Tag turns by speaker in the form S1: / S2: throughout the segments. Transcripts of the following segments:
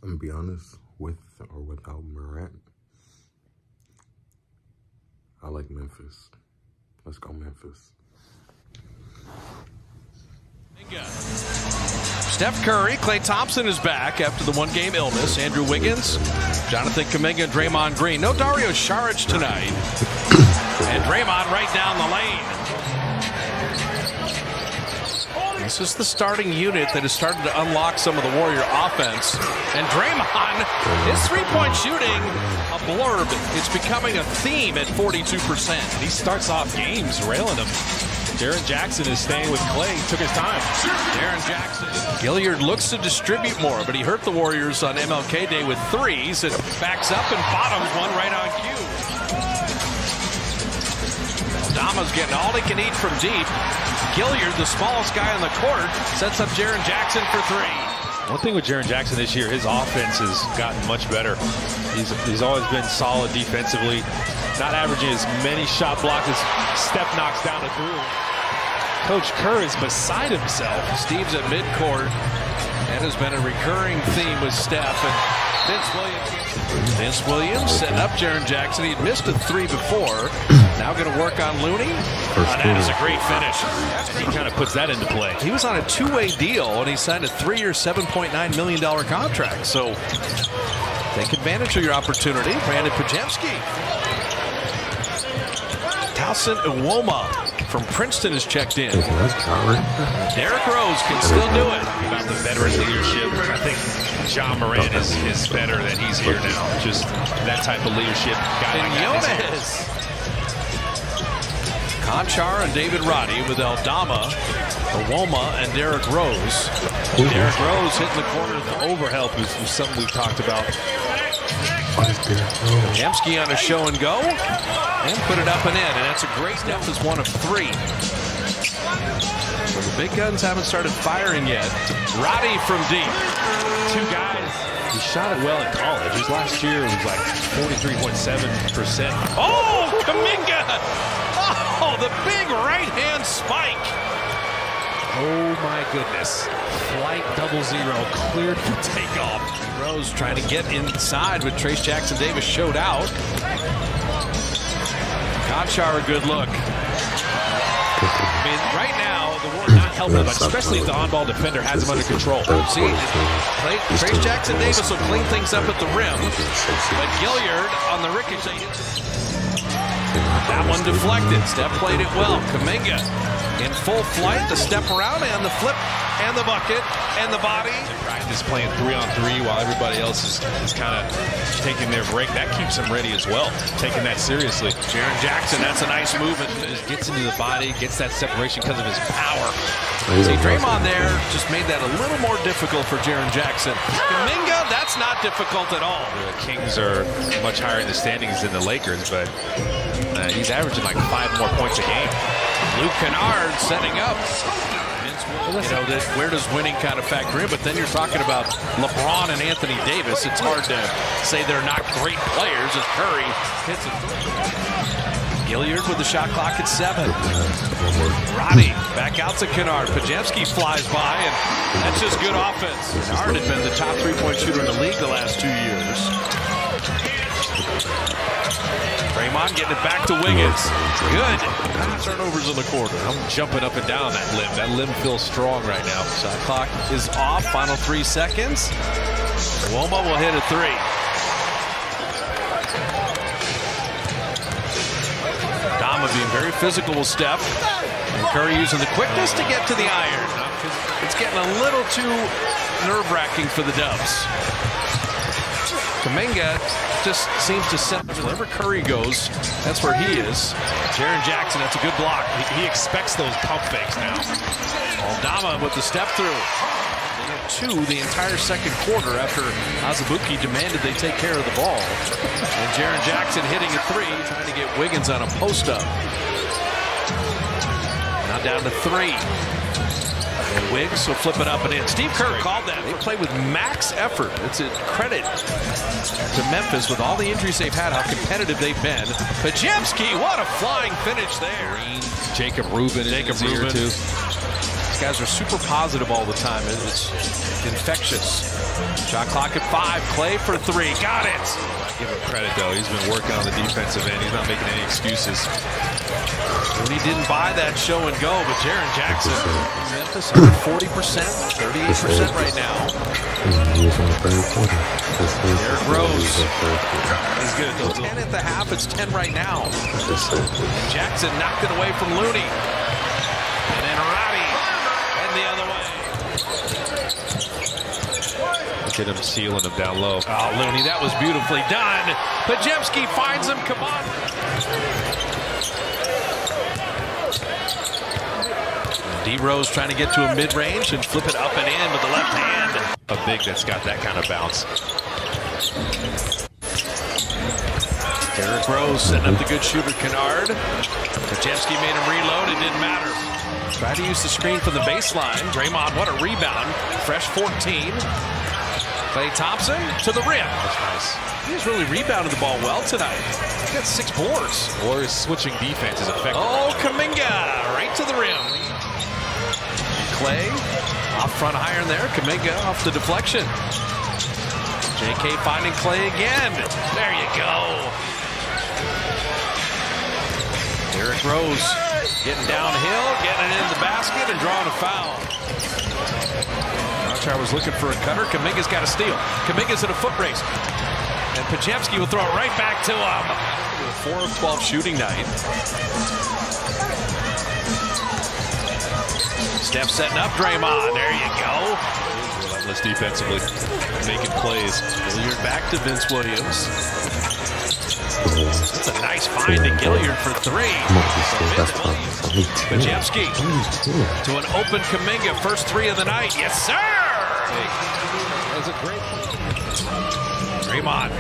S1: I'm gonna be honest, with or without Morant, I like Memphis. Let's go Memphis.
S2: Steph Curry, Klay Thompson is back after the one-game illness. Andrew Wiggins, Jonathan Kuminga, and Draymond Green. No Dario Saric tonight. And Draymond right down the lane. This is the starting unit that has started to unlock some of the Warrior offense. And Draymond, his three-point shooting, a blurb. It's becoming a theme at 42%.
S3: He starts off games railing them. Jaren Jackson is staying with Klay. Took his time.
S2: Jaren Jackson. Gilliard looks to distribute more, but he hurt the Warriors on MLK Day with threes. It backs up and bottoms one right on cue. Dama's getting all he can eat from deep. Gilliard, the smallest guy on the court, sets up Jaren Jackson for three.
S3: One thing with Jaren Jackson this year, his offense has gotten much better. He's always been solid defensively, not averaging as many shot blocks as Steph knocks down a three. Coach Kerr is beside himself.
S2: Steve's at midcourt. That has been a recurring theme with Steph. And Vince Williams setting up Jaren Jackson. He'd missed a three before. Now going to work on Looney.
S3: That is a great finish. He kind of puts that into play.
S2: He was on a two-way deal, and he signed a 3-year, $7.9 million contract. So take advantage of your opportunity. Brandon Pajemski. Towson Uwoma from Princeton is checked in. Derrick Rose can still do it.
S3: About the veteran leadership, I think John Morant is better than he's here now. Just that type of leadership.
S2: And Jonas. Conchar and David Roddy with Aldama, Uwoma, and Derrick Rose.
S3: Derrick Rose hitting the corner with the overhelp is something we've talked about.
S2: Pajemski on a show and go, and put it up and in, and that's a great step. Is one of three. So the big guns haven't started firing yet. Roddy from deep.
S3: Two guys. He shot it well in college. His last year was like 43.7%.
S2: Oh, Kuminga! Oh, the big right-hand spike.
S3: Oh my goodness. Flight 00 cleared for takeoff.
S2: Rose trying to get inside, but Trace Jackson Davis showed out. Conchar a good look.
S3: I mean, right now, the Warriors not helping him, especially if the on-ball defender has him under control.
S2: See, Trace Jackson Davis will clean things up at the rim, but Gilliard on the ricochet. That one deflected. Steph played it well. Kuminga in full flight, the step around and the flip and the bucket and the body.
S3: Practice playing 3-on-3 while everybody else is kind of taking their break. That keeps him ready as well, taking that seriously.
S2: Jaren Jackson, that's a nice movement.
S3: Gets into the body, gets that separation because of his power.
S2: See, Draymond there just made that a little more difficult for Jaren Jackson. Kuminga, that's not difficult at all.
S3: The Kings are much higher in the standings than the Lakers, but he's averaging like 5 more points a game.
S2: Luke Kennard setting up. You know, where does winning kind of factor in? But then you're talking about LeBron and Anthony Davis. It's hard to say they're not great players as Curry hits it. Gilliard with the shot clock at 7. Roddy back out to Kennard. Pajemski flies by, and that's just good offense. Kennard had been the top three-point shooter in the league the last 2 years. Draymond getting it back to Wiggins. Good. Turnovers in the quarter.
S3: I'm jumping up and down that limb. That limb feels strong right now.
S2: Shot clock is off. Final 3 seconds. Uwoma will hit a 3. Dama being very physical with Steph. And Curry using the quickness to get to the iron. It's getting a little too nerve-wracking for the Dubs. Kuminga just seems to set wherever Curry goes, that's where he is. Jaren Jackson, that's a good block.
S3: He expects those pump fakes now.
S2: Aldama with the step through. 2 the entire second quarter after Azubuike demanded they take care of the ball. And Jaren Jackson hitting a 3, trying to get Wiggins on a post-up. Now down to 3. And Wiggs will flip it up and in. Steve Kerr called that. They play with max effort. It's a credit to Memphis with all the injuries they've had, how competitive they've been. Pajemski, what a flying finish there.
S3: Jacob Rubin is here too.
S2: guys are super positive all the time. It's infectious. Shot clock at 5. Clay for 3. Got it.
S3: Give him credit, though. He's been working on the defensive end. He's not making any excuses.
S2: And he didn't buy that show and go, but Jaren Jackson, Memphis under 40%, 38% right now. Derrick Rose. He's good. 10 at the half. It's 10 right now. And Jackson knocked it away from Looney. And then Roddy and the other way.
S3: Look at him sealing him down low.
S2: Oh, Looney, that was beautifully done. Pajemski finds him. Come on. D Rose trying to get to a mid-range and flip it up and in with the left hand.
S3: A big that's got that kind of bounce.
S2: Derrick Rose setting up the good shooter Kennard. Pajemski made him reload. It didn't matter. Tried to use the screen from the baseline. Draymond, what a rebound. Fresh 14. Klay Thompson to the rim.
S3: That's nice.
S2: He's really rebounded the ball well tonight. He got 6 boards.
S3: Or his switching defense is effective.
S2: Oh, Kuminga right to the rim. Klay off front iron there. Kuminga off the deflection. JK finding Klay again. There you go. Derrick Rose getting downhill, getting it in the basket and drawing a foul. I was looking for a cutter. Kuminga's got a steal. Kuminga's in a foot race. And Pajemski will throw it right back to him. 4 of 12 shooting night. Steph setting up Draymond. There you go.
S3: Relentless defensively, making plays.
S2: Gilliard back to Vince Williams. That's a nice find to Gilliard for 3. Pajemski to an open Kuminga. First 3 of the night. Yes, sir.
S3: That was a great
S2: Draymond.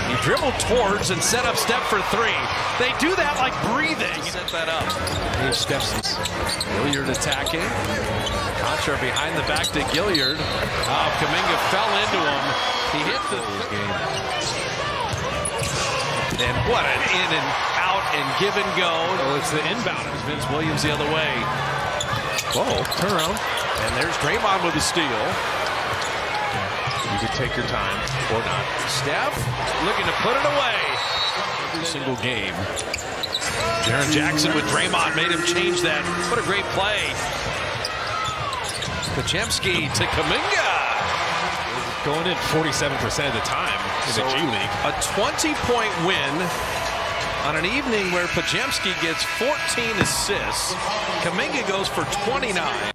S2: He dribbled towards and set up Steph for 3. They do that like breathing. Set that up. Here's Steph's. Gilliard attacking. Contra behind the back to Gilliard. Oh, Kuminga fell into him. He hit the game. And what an in and out and give and go.
S3: Oh, it's the inbound.
S2: Vince Williams the other way.
S3: Whoa, turn around.
S2: And there's Draymond with a steal.
S3: You can take your time or not.
S2: Steph looking to put it away. Every single game. Jaren Jackson with Draymond made him change that. What a great play. Pajemski to Kuminga.
S3: Going in 47% of the time in the G League.
S2: A 20-point win on an evening where Pajemski gets 14 assists. Kuminga goes for 29.